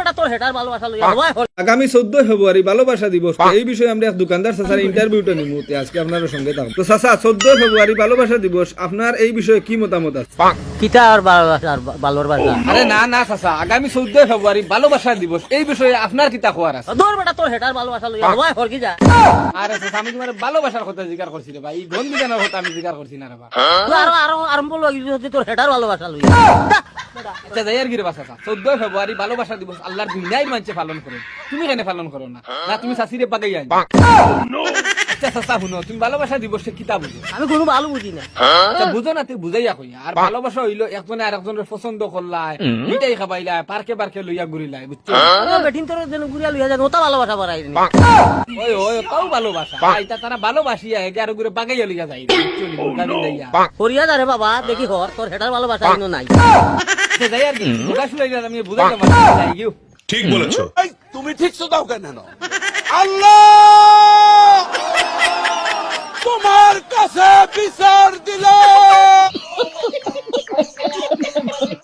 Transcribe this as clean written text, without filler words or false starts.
বেটা তোর হেটার ভালোবাসা লইয়া ওই হল আগামী 14 ফেব্রুয়ারি ভালোবাসা দিবস, এই বিষয়ে আমরা এক দোকানদার চাচার ইন্টারভিউটা নিব, আজকে আপনার সঙ্গে থাকবো। তো চাচা, 14 ফেব্রুয়ারি ভালোবাসা দিবস, আপনার এই বিষয়ে কি মতামত আছে? কিটা আর ভালোবাসা আরে না না চাচা, আগামী 14 ফেব্রুয়ারি ভালোবাসা দিবস, এই বিষয়ে আপনার কিতা খবর আছে? তোর বেটা তোর হেটার ভালোবাসা লইয়া ওই হল কি যা আরে চাচা, আমি তোমার ভালোবাসার কথা জিজ্ঞাসা করছি রে ভাই, এই গন বিজানোর কথা আমি জিজ্ঞাসা করছি না রে ভাই। তুই আরো আরো আরম্ভ লাগিস হচ্ছে তোর হেটার ভালোবাসা লইয়া আচ্ছা যাই আর কি রে বাবা চাচা, 14 ফেব্রুয়ারি ভালোবাসা দিবস আল্লাহর দুনিয়ায় মানুষে পালন করে, তুমি কেন পালন করো না? না তুমি শাশিরে পাকাই আই? আচ্ছা চাচা শুনো, তুমি ভালোবাসা দিবসে কিতা বুঝো? আমি কোনো ভালো বুঝি না। আচ্ছা বুঝো না, তুই বুঝাইয়া কই। আর ভালোবাসা হইলো একজনে আর একজনের পছন্দ করলাই, মিঠাই খাবাইলাই, পার্কে পার্কে লইয়া ঘুরিলাই, বুঝছো? বেটিন তোর যেন ঘুরিয়া লইয়া যান ওটা ভালোবাসা বাড়াই নি। ওই ওই তাও ভালোবাসা, আইতা তারা ভালোবাসিয়া এগারো ঘুরে বাগাইয়া লইয়া যায়, বুঝছো নি? গাবিন দাইয়া। করিয়া যা রে বাবা, দেখি হর তোর হেটার ভালোবাসা ইনো নাই। আচ্ছা যাই আর কি, বুঝাস লইয়া আমি বুঝাইলাম যাই গিও। ঠিক বলেছো। তুমি ঠিক দাও কেন? আল্লাহ তোমার কাছে বিচার দিল।